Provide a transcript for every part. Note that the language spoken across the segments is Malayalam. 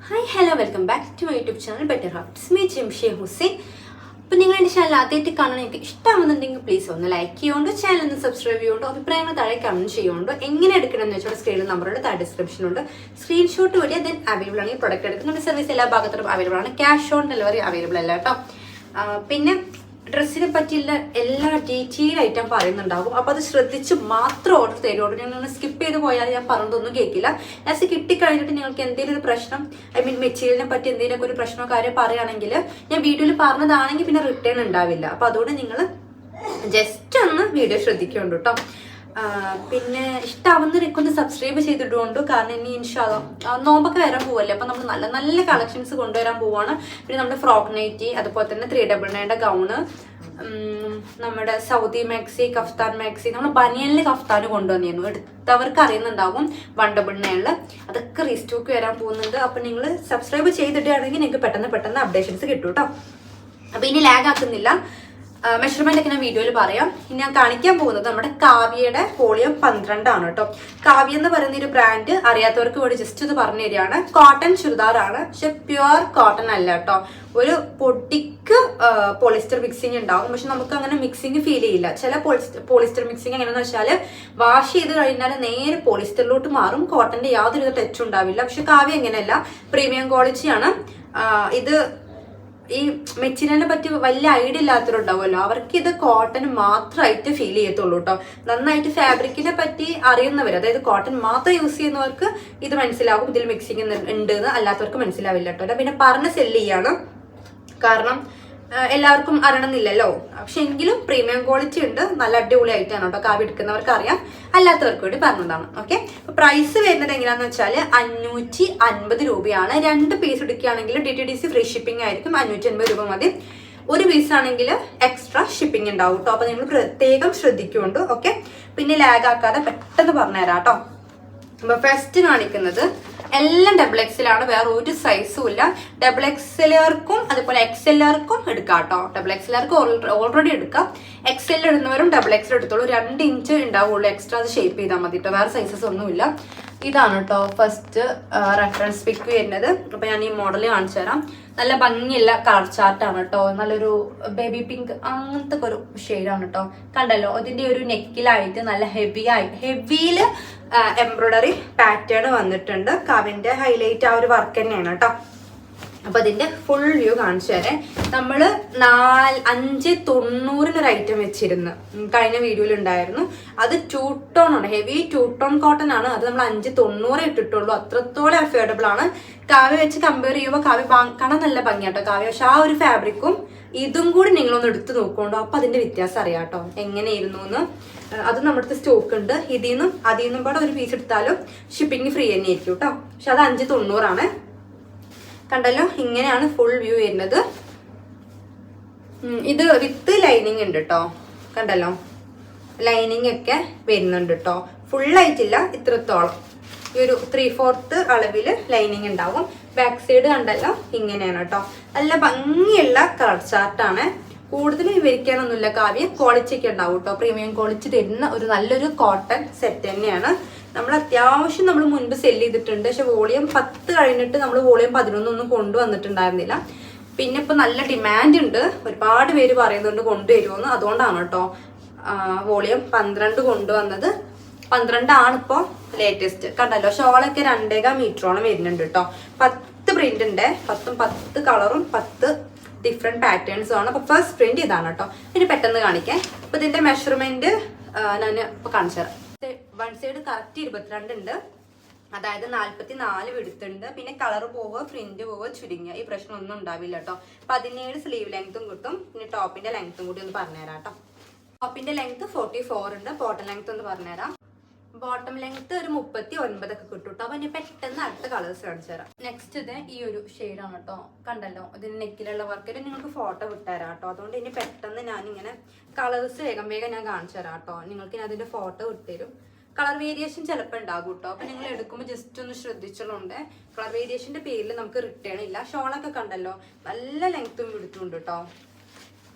Hi hello welcome back to my YouTube channel better hearts me Jimshi Hussain. അപ്പോൾ നിങ്ങൾ എൻ്റെ ചാനൽ ആദ്യമായിട്ട് കാണാൻ എനിക്ക് ഇഷ്ടമാകുന്നുണ്ടെങ്കിൽ പ്ലീസ് ഒന്ന് ലൈക്ക് ചെയ്യുകൊണ്ടോ ചാനൽ ഒന്ന് സബ്സ്ക്രൈബ് ചെയ്യുകൊണ്ടോ അഭിപ്രായങ്ങൾ താഴെ കമൻറ്റ് ചെയ്യുകൊണ്ടോ എങ്ങനെ എടുക്കണമെന്ന് വെച്ചാൽ സ്ക്രീനിൽ നമ്പറുണ്ട്, താഴെ ഡിസ്ക്രിപ്ഷനുണ്ട്. സ്ക്രീൻഷോട്ട് വഴി ദെൻ അവൈലബിൾ ആണ്. ഈ പ്രൊഡക്റ്റ് എടുക്കുന്ന സർവീസ് എല്ലാ ഭാഗത്തും അവൈലബിൾ ആണ്. ക്യാഷ് ഓൺ ഡെലിവറി അവൈലബിൾ അല്ല കേട്ടോ. പിന്നെ ഡ്രസ്സിനെ പറ്റിയുള്ള എല്ലാ ഡീറ്റെയിൽ ആയിട്ട് ഞാൻ പറയുന്നുണ്ടാകും. അപ്പോൾ അത് ശ്രദ്ധിച്ച് മാത്രം ഓർഡർ തരുള്ളൂ. നിങ്ങൾ സ്കിപ്പ് ചെയ്ത് പോയാൽ ഞാൻ പറഞ്ഞതൊന്നും കേൾക്കില്ല. ലാസ്റ്റ് കിട്ടിക്കഴിഞ്ഞിട്ട് നിങ്ങൾക്ക് എന്തെങ്കിലും ഒരു പ്രശ്നം, മെറ്റീരിയലിനെ പറ്റി എന്തെങ്കിലും ഒരു പ്രശ്നമോ കാര്യം പറയുകയാണെങ്കിൽ ഞാൻ വീഡിയോയിൽ പറഞ്ഞതാണെങ്കിൽ പിന്നെ റിട്ടേൺ ഉണ്ടാവില്ല. അപ്പോൾ അതുകൊണ്ട് നിങ്ങൾ ജസ്റ്റ് ഒന്ന് വീഡിയോ ശ്രദ്ധിക്കുന്നുണ്ട് കേട്ടോ. പിന്നെ ഇഷ്ടമാവുന്നവരൊക്കെ ഒന്ന് സബ്സ്ക്രൈബ് ചെയ്തിട്ടുണ്ട്. കാരണം ഇനി ഇൻഷാല്ലാ നോമ്പൊക്കെ വരാൻ പോവല്ലേ, അപ്പൊ നമ്മൾ നല്ല നല്ല കളക്ഷൻസ് കൊണ്ടുവരാൻ പോവാണ്. പിന്നെ നമ്മുടെ ഫ്രോക്ക് നൈറ്റി, അതുപോലെ തന്നെ 399 ഗൗണ്, നമ്മുടെ സൗദി മാക്സി, കഫ്താൻ മാക്സി, നമ്മൾ ബനിയനിലെ കഫ്താന് കൊണ്ടുവന്നിരുന്നു. എടുത്തവർക്ക് അറിയുന്നുണ്ടാവും 199. അതൊക്കെ റീസ്റ്റോക്ക് വരാൻ പോകുന്നുണ്ട്. അപ്പൊ നിങ്ങൾ സബ്സ്ക്രൈബ് ചെയ്തിട്ടാണെങ്കിൽ നിങ്ങൾക്ക് പെട്ടെന്ന് അപ്ഡേഷൻസ് കിട്ടും കേട്ടോ. അപ്പൊ ഇനി ലാഗ് ആക്കുന്നില്ല, മെഷർമെന്റ് ഒക്കെ ഞാൻ വീഡിയോയിൽ പറയാം. ഇനി ഞാൻ കാണിക്കാൻ പോകുന്നത് നമ്മുടെ കാവ്യയുടെ വോളിയം 12 ആണ് കേട്ടോ. കാവ്യ എന്ന് പറയുന്ന ഒരു ബ്രാൻഡ് അറിയാത്തവർക്ക് വേണ്ടി ജസ്റ്റ് ഇത് പറഞ്ഞു തരികയാണ്. കോട്ടൺ ചുരിദാറാണ്, പക്ഷെ പ്യുവർ കോട്ടൺ അല്ല കേട്ടോ. ഒരു പൊടിക്ക് പോളിസ്റ്റർ മിക്സിങ് ഉണ്ടാവും, പക്ഷെ നമുക്ക് അങ്ങനെ മിക്സിങ് ഫീൽ ചെയ്യില്ല. ചില പോളിസ്റ്റർ മിക്സിങ് എങ്ങനെയാണെന്ന് വെച്ചാൽ വാഷ് ചെയ്ത് കഴിഞ്ഞാൽ നേരെ പോളിസ്റ്ററിലോട്ട് മാറും. കോട്ടന്റെ യാതൊരു ടച്ചും ഉണ്ടാവില്ല. പക്ഷെ കാവ്യ എങ്ങനെയല്ല, പ്രീമിയം ക്വാളിറ്റിയാണ്. ഇത് ഈ മെറ്റീരിയലിനെ പറ്റി വലിയ ഐഡിയ ഇല്ലാത്തവരുണ്ടാവുമല്ലോ, അവർക്ക് ഇത് കോട്ടൺ മാത്രമായിട്ട് ഫീൽ ചെയ്യത്തുള്ളൂ കേട്ടോ. നന്നായിട്ട് ഫാബ്രിക്കിനെ പറ്റി അറിയുന്നവർ, അതായത് കോട്ടൺ മാത്രം യൂസ് ചെയ്യുന്നവർക്ക് ഇത് മനസ്സിലാവും ഇതിൽ മിക്സിങ് ഉണ്ട് എന്ന്. അല്ലാത്തവർക്ക് മനസ്സിലാവില്ല കേട്ടോ. പിന്നെ പറഞ്ഞ് സെല്ല് ചെയ്യാണ്, കാരണം എല്ലാവർക്കും അറിയണമെന്നില്ലല്ലോ. പക്ഷെ എങ്കിലും പ്രീമിയം ക്വാളിറ്റി ഉണ്ട്, നല്ല അടിപൊളി ആയിട്ടാണ് കേട്ടോ. കാവ്യ എടുക്കുന്നവർക്ക് അറിയാം, അല്ലാത്തവർക്ക് വേണ്ടി പറഞ്ഞതാണ്. ഓക്കെ, പ്രൈസ് വരുന്നത് എങ്ങനെയാന്ന് വെച്ചാൽ 550 രൂപയാണ്. 2 പീസ് എടുക്കുകയാണെങ്കിൽ DTDC ഫ്രീ ഷിപ്പിംഗ് ആയിരിക്കും. 550 രൂപ മതി. ഒരു പീസ് ആണെങ്കിൽ എക്സ്ട്രാ ഷിപ്പിംഗ് ഉണ്ടാവും കേട്ടോ. അപ്പൊ നിങ്ങൾ പ്രത്യേകം ശ്രദ്ധിക്കുന്നുണ്ട്. ഓക്കെ, പിന്നെ ലാഗ് ആക്കാതെ പെട്ടെന്ന് പറഞ്ഞുതരാം കേട്ടോ. അപ്പൊ ഫസ്റ്റ് കാണിക്കുന്നത് എല്ലാം XXL, വേറെ ഒരു സൈസും ഇല്ല. XXLർക്കും അതുപോലെ XLർക്കും എടുക്കാം കേട്ടോ. XXLർക്ക് ഓൾറെഡി എടുക്കാം. XL ഇടുന്നവരും XXL എടുത്തോളൂ. 2 ഇഞ്ച് ഉണ്ടാവുള്ളൂ എക്സ്ട്രാ, അത് ഷേപ്പ് ചെയ്താൽ മതി കേട്ടോ. വേറെ സൈസസ് ഒന്നുമില്ല. ഇതാണ് കേട്ടോ ഫസ്റ്റ് റെഫറൻസ് പിക്ക് വരുന്നത്. അപ്പൊ ഞാൻ ഈ മോഡൽ കാണിച്ചു തരാം. നല്ല ഭംഗിയുള്ള കളർ ചാർട്ടാണ് കേട്ടോ. നല്ലൊരു ബേബി പിങ്ക് അങ്ങനത്തെ ഒരു ഷെയ്ഡാണ് കേട്ടോ. കണ്ടല്ലോ, അതിന്റെ ഒരു നെക്കിലായിട്ട് നല്ല ഹെവിയില് എംബ്രോയിഡറി പാറ്റേൺ വന്നിട്ടുണ്ട്. കാവിന്റെ ഹൈലൈറ്റ് ആ ഒരു വർക്ക് തന്നെയാണ് കേട്ടോ. അപ്പൊ അതിന്റെ ഫുൾ വ്യൂ കാണിച്ചു തരാം. നമ്മള് 590 ഒരു ഐറ്റം വെച്ചിരുന്നു, കഴിഞ്ഞ വീഡിയോയിൽ ഉണ്ടായിരുന്നു. അത് 2 ടോൺ ആണ്, ഹെവി 2 ടോൺ കോട്ടൺ ആണ്. അത് നമ്മൾ 590 ഇട്ടിട്ടുള്ളൂ. അത്രത്തോളം അഫോർഡബിൾ ആണ്. കാവ്യ വെച്ച് കമ്പയർ ചെയ്യുമ്പോൾ കാവ്യ കാണാൻ നല്ല ഭംഗിയാട്ടോ കാവ്യ. പക്ഷെ ആ ഒരു ഫാബ്രിക്കും ഇതും കൂടി നിങ്ങളൊന്ന് എടുത്ത് നോക്കുകൊണ്ടോ, അപ്പൊ അതിന്റെ വ്യത്യാസം അറിയാം കേട്ടോ എങ്ങനെയായിരുന്നു എന്ന്. അത് നമ്മുടെ അടുത്ത് സ്റ്റോക്ക് ഉണ്ട്. അതിൽ നിന്നും കൂടെ ഒരു പീസ് എടുത്താലും ഷിപ്പിംഗ് ഫ്രീ തന്നെ ആയിരിക്കും കേട്ടോ. പക്ഷെ അത് 590 ആണ്. കണ്ടല്ലോ, ഇങ്ങനെയാണ് ഫുൾ വ്യൂ വരുന്നത്. ഇത് വിത്ത് ലൈനിങ് ഉണ്ട് കേട്ടോ. കണ്ടല്ലോ, ലൈനിങ് ഒക്കെ വരുന്നുണ്ട് കേട്ടോ. ഫുള്ളായിട്ടില്ല, ഇത്രത്തോളം ഈ ഒരു 3/4 അളവില് ലൈനിങ് ഉണ്ടാവും. ബാക്ക് സൈഡ് കണ്ടല്ലോ, ഇങ്ങനെയാണ് കേട്ടോ. നല്ല ഭംഗിയുള്ള കളർ ചാർട്ടാണ്. കൂടുതൽ വിവരിക്കാനൊന്നുമില്ല. കാവ്യ ക്വാളിറ്റി ഒക്കെ ഉണ്ടാവും കേട്ടോ. പ്രീമിയം ക്വാളിറ്റി തരുന്ന ഒരു നല്ലൊരു കോട്ടൺ സെറ്റ് തന്നെയാണ്. നമ്മൾ അത്യാവശ്യം നമ്മൾ മുൻപ് സെല് ചെയ്തിട്ടുണ്ട്. പക്ഷെ വോളിയം 10 കഴിഞ്ഞിട്ട് നമ്മൾ വോളിയം 11 ഒന്നും കൊണ്ടുവന്നിട്ടുണ്ടായിരുന്നില്ല. പിന്നെ ഇപ്പൊ നല്ല ഡിമാൻഡ് ഉണ്ട്, ഒരുപാട് പേര് പറയുന്നുണ്ട് കൊണ്ടുവരുമെന്ന്. അതുകൊണ്ടാണ് കേട്ടോ വോളിയം 12 കൊണ്ടുവന്നത്. 12 ആണ് ഇപ്പോൾ ലേറ്റസ്റ്റ്. കണ്ടല്ലോ, ഷോളൊക്കെ 2.5 മീറ്ററോളം വരുന്നുണ്ട് കേട്ടോ. 10 പ്രിന്റ് ഉണ്ട്, 10 കളറും 10 ഡിഫറെന്റ് പാറ്റേൺസും ആണ്. അപ്പൊ ഫസ്റ്റ് പ്രിന്റ് ഇതാണ് കേട്ടോ. ഇനി പെട്ടെന്ന് കാണിക്കാം. അപ്പൊ ഇതിന്റെ മെഷർമെന്റ് ഞാൻ ഇപ്പൊ കാണിച്ചു തരാം. വൺ സൈഡ് കറക്റ്റ് 22 ഉണ്ട്, അതായത് 44 എടുത്തുണ്ട്. പിന്നെ കളർ പോവുക, പ്രിന്റ് പോവുക, ചുരുങ്ങുക, ഈ പ്രശ്നം ഒന്നും ഉണ്ടാവില്ല കേട്ടോ. 17 സ്ലീവ് ലെങ്ത്തും കിട്ടും. പിന്നെ ടോപ്പിന്റെ ലെങ്ത്തും കൂടി ഒന്ന് പറഞ്ഞുതരാം കേട്ടോ. ടോപ്പിന്റെ ലെങ്ത് 44 ഉണ്ട്. ബോട്ടം ലെങ്ത് ഒന്ന് പറഞ്ഞുതരാം. ബോട്ടം ലെങ്ത് ഒരു 39 ഒക്കെ കിട്ടും കേട്ടോ. അപ്പൊ ഇനി പെട്ടെന്ന് അടുത്ത കളേഴ്സ് കാണിച്ചു തരാം. നെക്സ്റ്റ് ഇത് ഈ ഒരു ഷെയ്ഡാണ് കേട്ടോ. കണ്ടല്ലോ, ഇതിന് നെക്കിലുള്ള വർക്കിൽ നിങ്ങൾക്ക് ഫോട്ടോ വിട്ടുതരാം കേട്ടോ. അതുകൊണ്ട് ഇനി പെട്ടെന്ന് ഞാനിങ്ങനെ കളേഴ്സ് വേഗം ഞാൻ കാണിച്ചു തരാം കേട്ടോ. നിങ്ങൾക്ക് ഞാൻ അതിന്റെ ഫോട്ടോ വിട്ടുതരും. കളർ വേരിയേഷൻ ചിലപ്പോൾ ഉണ്ടാകും കേട്ടോ. അപ്പൊ നിങ്ങൾ എടുക്കുമ്പോൾ ജസ്റ്റ് ഒന്ന് ശ്രദ്ധിച്ചോണ്ട്. കളർ വേരിയേഷന്റെ പേരിൽ നമുക്ക് റിട്ടേൺ ഇല്ല. ഷോളൊക്കെ കണ്ടല്ലോ, നല്ല ലെങ്ത്തും എടുത്തുണ്ട് കേട്ടോ.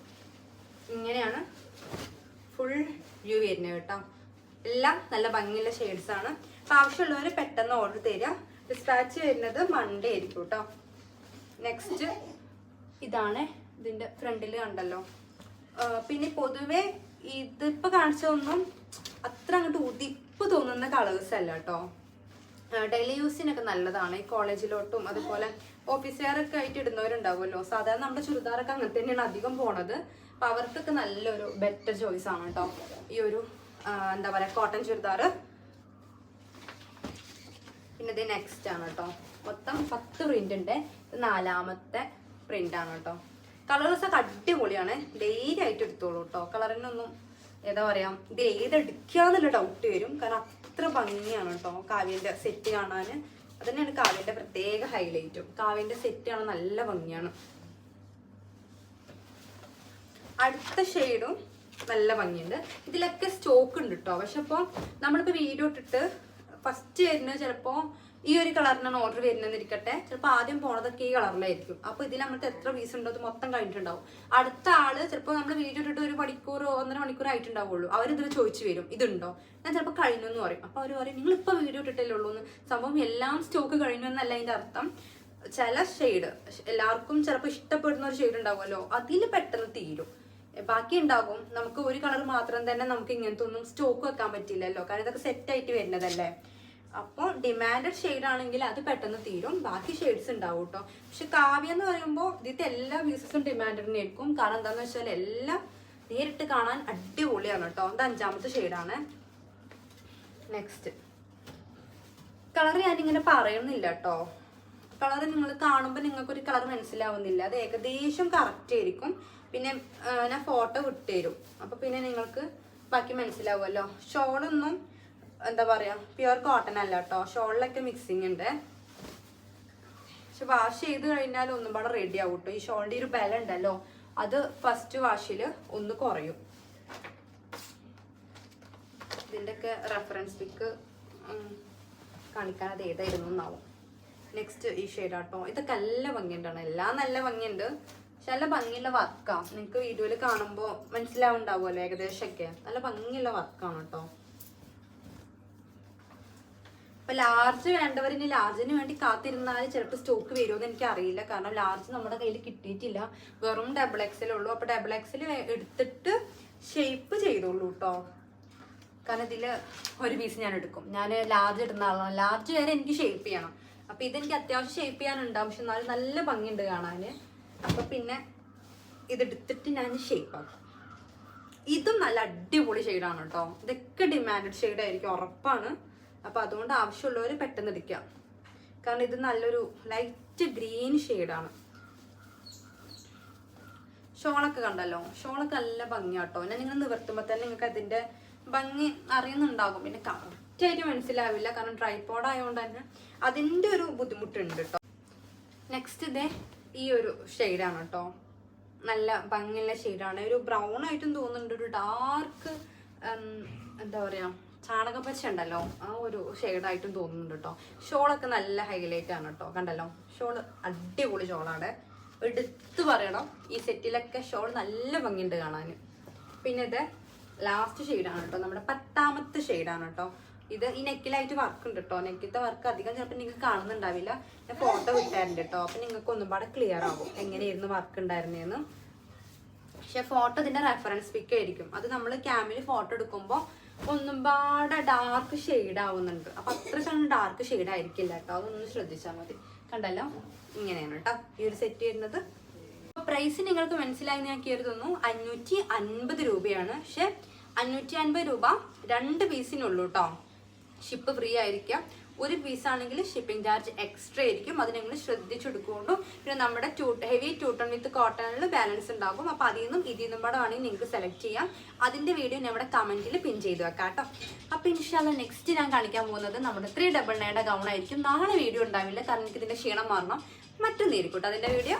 ഇങ്ങനെയാണ് ഫുൾ വ്യൂ വരുന്നത് കേട്ടോ. എല്ലാം നല്ല ഭംഗിയുള്ള ഷെയ്ഡ്സ് ആണ്. അപ്പൊ ആവശ്യമുള്ളവർ പെട്ടെന്ന് ഓർഡർ തരിക. ഡിസ്പാച്ച് വരുന്നത് മൺഡേ ആയിരിക്കും കേട്ടോ. നെക്സ്റ്റ് ഇതാണ് ഇതിൻ്റെ ഫ്രണ്ടിൽ കണ്ടല്ലോ. പിന്നെ പൊതുവെ ഇതിപ്പോൾ കാണിച്ചതൊന്നും അത്ര അങ്ങോട്ട് ഉതിപ്പ് തോന്നുന്ന കളേഴ്സ് അല്ല കേട്ടോ. ഡെയിലി യൂസിനൊക്കെ നല്ലതാണ്. ഈ കോളേജിലോട്ടും അതുപോലെ ഓഫീസ് വെയറൊക്കെ ആയിട്ട് ഇടുന്നവരുണ്ടാവുമല്ലോ. സാധാരണ നമ്മുടെ ചുരിദാറൊക്കെ അങ്ങനെ തന്നെയാണ് അധികം പോണത്. അപ്പോൾ അവർക്കൊക്കെ നല്ലൊരു ബെറ്റർ ചോയ്സ് ആണ് കേട്ടോ ഈ ഒരു എന്താ പറയുക കോട്ടൺ ചുരിദാർ. പിന്നെ ഇത് നെക്സ്റ്റ് ആണ് കേട്ടോ. മൊത്തം 10 പ്രിന്റ് ഉണ്ട്. ഇത് 4ാമത്തെ പ്രിന്റ് ആണ് കേട്ടോ. കളേഴ്സൊക്കെ അടിപൊളിയാണ്. ഡെയിലി ആയിട്ട് എടുത്തോളൂ കേട്ടോ. കളറിനൊന്നും എന്താ പറയാ ഇത് ഏതെടുക്കാന്നുള്ള ഡൗട്ട് വരും. കാരണം അത്ര ഭംഗിയാണ് കേട്ടോ കാവ്യന്റെ സെറ്റ് കാണാൻ. അത് തന്നെയാണ് കാവ്യന്റെ പ്രത്യേക ഹൈലൈറ്റും. കാവ്യന്റെ സെറ്റ് കാണാൻ നല്ല ഭംഗിയാണ്. അടുത്ത ഷെയ്ഡും നല്ല ഭംഗിയുണ്ട്. ഇതിലൊക്കെ സ്റ്റോക്ക് ഉണ്ട് കേട്ടോ. പക്ഷെ അപ്പോൾ നമ്മളിപ്പോൾ വീഡിയോ ഇട്ടിട്ട് ഫസ്റ്റ് വരുന്നത് ചിലപ്പോൾ ഈ ഒരു കളറിനാണ് ഓർഡർ വരുന്നതെന്നിരിക്കട്ടെ. ചിലപ്പോൾ ആദ്യം പോണതൊക്കെ ഈ കളറിലായിരിക്കും. അപ്പോൾ ഇതിൽ നമുക്ക് എത്ര പീസ് ഉണ്ടോ അത് മൊത്തം കഴിഞ്ഞിട്ടുണ്ടാവും. അടുത്ത ആള് ചിലപ്പോൾ നമ്മൾ വീഡിയോ ഇട്ടിട്ട് 1 മണിക്കൂറോ 1.5 മണിക്കൂർ ആയിട്ടുണ്ടാവുള്ളൂ. അവരിതിൽ ചോദിച്ചു വരും ഇതുണ്ടോ, ഞാൻ ചിലപ്പോൾ കഴിഞ്ഞു എന്ന് പറയും. അപ്പോൾ അവർ പറയും നിങ്ങളിപ്പോൾ വീഡിയോ ഇട്ടിട്ടല്ലേ ഉള്ളൂ എന്ന്. സംഭവം എല്ലാം സ്റ്റോക്ക് കഴിഞ്ഞു എന്നല്ല അതിൻ്റെ അർത്ഥം. ചില ഷെയ്ഡ് എല്ലാവർക്കും ചിലപ്പോൾ ഇഷ്ടപ്പെടുന്ന ഒരു ഷെയ്ഡ് ഉണ്ടാവുമല്ലോ, അതിൽ പെട്ടെന്ന് തീരും. ബാക്കി ഉണ്ടാകും. നമുക്ക് ഒരു കളർ മാത്രം തന്നെ നമുക്ക് ഇങ്ങനത്തെ ഒന്നും സ്റ്റോക്ക് വെക്കാൻ പറ്റില്ലല്ലോ. കാരണം ഇതൊക്കെ സെറ്റായിട്ട് വരുന്നതല്ലേ. അപ്പോൾ ഡിമാൻഡഡ് ഷെയ്ഡ് ആണെങ്കിൽ അത് പെട്ടെന്ന് തീരും. ബാക്കി ഷെയ്ഡ്സ് ഉണ്ടാവും കേട്ടോ. പക്ഷെ കാവ്യ എന്ന് പറയുമ്പോൾ ഇതിന്റെ എല്ലാ പീസസും ഡിമാൻഡഡ് ആയിരിക്കും. കാരണം എന്താണെന്ന് വെച്ചാൽ എല്ലാം നേരിട്ട് കാണാൻ അടിപൊളിയാണ് കേട്ടോ. അത് 5ാമത്തെ ഷെയ്ഡാണ്. നെക്സ്റ്റ് കളർ ഞാനിങ്ങനെ പറയുന്നില്ല കേട്ടോ. കളർ നിങ്ങൾ കാണുമ്പോൾ നിങ്ങൾക്കൊരു കളർ മനസ്സിലാവുന്നില്ല. അത് ഏകദേശം കറക്റ്റ് ആയിരിക്കും. പിന്നെ ഞാൻ ഫോട്ടോ വിട്ടുതരും. അപ്പോൾ പിന്നെ നിങ്ങൾക്ക് ബാക്കി മനസ്സിലാവുമല്ലോ. ഷോളൊന്നും എന്താ പറയുക പ്യുവർ കോട്ടൺ അല്ല കേട്ടോ. ഷോളിലൊക്കെ മിക്സിങ് ഉണ്ട്. പക്ഷെ വാഷ് ചെയ്ത് കഴിഞ്ഞാൽ ഒന്നും പാടെ റെഡി ആവും കേട്ടോ. ഈ ഷോളിൻ്റെ ഒരു ബലം ഉണ്ടല്ലോ അത് ഫസ്റ്റ് വാഷിൽ ഒന്ന് കുറയും. ഇതിൻ്റെയൊക്കെ റെഫറൻസ് പിക്ക് കാണിക്കാൻ അത് ഏതായിരുന്നു എന്നാവും. നെക്സ്റ്റ് ഈ ഷെയ്ഡാട്ടോ. ഇതൊക്കെ നല്ല ഭംഗിയുണ്ടാണ്. എല്ലാം നല്ല ഭംഗിയുണ്ട്. പക്ഷെ നല്ല ഭംഗിയുള്ള വർക്കാണ്. നിങ്ങൾക്ക് വീഡിയോയിൽ കാണുമ്പോൾ മനസ്സിലാവുണ്ടാവുമല്ലോ ഏകദേശമൊക്കെ. നല്ല ഭംഗിയുള്ള വർക്കാണ് കേട്ടോ. അപ്പൊ ലാർജ് വേണ്ടവർ ഇനി ലാർജിന് വേണ്ടി കാത്തിരുന്നാൽ ചിലപ്പോൾ സ്റ്റോക്ക് വരുമോന്ന് എനിക്ക് അറിയില്ല. കാരണം ലാർജ് നമ്മുടെ കയ്യിൽ കിട്ടിയിട്ടില്ല. വെറും XXL ഉള്ളൂ. അപ്പൊ XXL എടുത്തിട്ട് ഷേപ്പ് ചെയ്തോളൂ കേട്ടോ. കാരണം ഇതിൽ ഒരു പീസ് ഞാൻ എടുക്കും. ഞാൻ ലാർജ് ഇടുന്ന ആളാണ്. ലാർജ് വരെ എനിക്ക് ഷേപ്പ് ചെയ്യണം. അപ്പൊ ഇതെനിക്ക് അത്യാവശ്യം ഷേപ്പ് ചെയ്യാനുണ്ടാവും. പക്ഷെ എന്നാലും നല്ല ഭംഗിയുണ്ട് കാണാൻ. അപ്പൊ പിന്നെ ഇതെടുത്തിട്ട് ഞാൻ ഷേപ്പ് ആക്കും. ഇതും നല്ല അടിപൊളി ഷെയ്ഡാണ് കേട്ടോ. ഇതൊക്കെ ഡിമാൻഡഡ് ഷെയ്ഡായിരിക്കും ഉറപ്പാണ്. അപ്പൊ അതുകൊണ്ട് ആവശ്യമുള്ളവർ പെട്ടെന്ന് എടുക്കാം. കാരണം ഇത് നല്ലൊരു ലൈറ്റ് ഗ്രീൻ ഷെയ്ഡാണ്. ഷോളൊക്കെ കണ്ടല്ലോ. ഷോളൊക്കെ നല്ല ഭംഗിയാട്ടോ. ഞാൻ നിങ്ങൾ നിവർത്തുമ്പോൾ തന്നെ നിങ്ങൾക്ക് അതിന്റെ ഭംഗി അറിയുന്നുണ്ടാകും. പിന്നെ കറക്റ്റായിട്ട് മനസ്സിലാവില്ല. കാരണം ട്രൈപോഡ് ആയതുകൊണ്ട് തന്നെ അതിന്റെ ഒരു ബുദ്ധിമുട്ടുണ്ട് കേട്ടോ. നെക്സ്റ്റ് ഇതേ ഈ ഒരു ഷെയ്ഡാണ് കേട്ടോ. നല്ല ഭംഗിയുള്ള ഷെയ്ഡാണ്. ഒരു ബ്രൗൺ ആയിട്ടും തോന്നുന്നുണ്ട്. ഒരു ഡാർക്ക് എന്താ പറയാ ചാണകപ്പച്ച ഉണ്ടല്ലോ ആ ഒരു ഷെയ്ഡായിട്ടും തോന്നുന്നുണ്ട് കേട്ടോ. ഷോളൊക്കെ നല്ല ഹൈലൈറ്റ് ആണ് കേട്ടോ. കണ്ടല്ലോ ഷോള് അടിപൊളി ഷോളാണ്. എടുത്ത് പറയണം ഈ സെറ്റിലൊക്കെ ഷോൾ നല്ല ഭംഗിയുണ്ട് കാണാൻ. പിന്നെ ഇത് ലാസ്റ്റ് ഷെയ്ഡാണ് കേട്ടോ. നമ്മുടെ 10ാമത്തെ ഷെയ്ഡാണ് കേട്ടോ. ഇത് ഈ നെക്കിലായിട്ട് വർക്ക് ഉണ്ട് കേട്ടോ. നെക്കിലത്തെ വർക്ക് അധികം ചിലപ്പോൾ നിങ്ങൾക്ക് കാണുന്നുണ്ടാവില്ല. ഞാൻ ഫോട്ടോ വിട്ടാറുണ്ട് കേട്ടോ. അപ്പം നിങ്ങൾക്ക് ഒന്നും പാടെ ക്ലിയർ ആകും എങ്ങനെയായിരുന്നു വർക്ക് ഉണ്ടായിരുന്നതെന്ന്. പക്ഷെ ഫോട്ടോ ഇതിന്റെ റെഫറൻസ് പിക്ക് ആയിരിക്കും. അത് നമ്മൾ ക്യാമിൽ ഫോട്ടോ എടുക്കുമ്പോൾ ഒന്നും പാടെ ഡാർക്ക് ഷെയ്ഡ് ആവുന്നുണ്ട്. അപ്പൊ അത്ര ഡാർക്ക് ഷെയ്ഡ് ആയിരിക്കില്ല കേട്ടോ. അതൊന്ന് ശ്രദ്ധിച്ചാൽ മതി. കണ്ടല്ലോ ഇങ്ങനെയാണ് കേട്ടോ ഈ ഒരു സെറ്റ് വരുന്നത്. പ്രൈസ് നിങ്ങൾക്ക് മനസ്സിലായി ഞാൻ കരുതുന്നു. 550 രൂപയാണ്. പക്ഷെ 550 രൂപ 2 പീസിനുള്ളൂ കേട്ടോ. ഷിപ്പ് ഫ്രീ ആയിരിക്കാം. ഒരു പീസാണെങ്കിൽ ഷിപ്പിംഗ് ചാർജ് എക്സ്ട്രാ ആയിരിക്കും. അത് നിങ്ങൾ ശ്രദ്ധിച്ചെടുക്കൊണ്ടു. പിന്നെ നമ്മുടെ ഹെവി 2 ടൺ വിത്ത് കോട്ടണിൽ ബാലൻസ് ഉണ്ടാകും. അപ്പോൾ അതിൽ നിന്നും കൂടെ വേണമെങ്കിൽ നിങ്ങൾക്ക് സെലക്ട് ചെയ്യാം. അതിൻ്റെ വീഡിയോ ഞാൻ ഇവിടെ കമൻറ്റിൽ പിൻ ചെയ്ത് വെക്കാം കേട്ടോ. അപ്പോൾ ഇൻഷാല്ലാ നെക്സ്റ്റ് ഞാൻ കാണിക്കാൻ പോകുന്നത് നമ്മുടെ 399 ഗൗൺ ആയിരിക്കും. നാളെ വീഡിയോ ഉണ്ടാവില്ല. കാരണം എനിക്ക് ഇതിൻ്റെ ക്ഷീണം മാറണം. മറ്റൊന്നായിരിക്കും കേട്ടോ അതിൻ്റെ വീഡിയോ.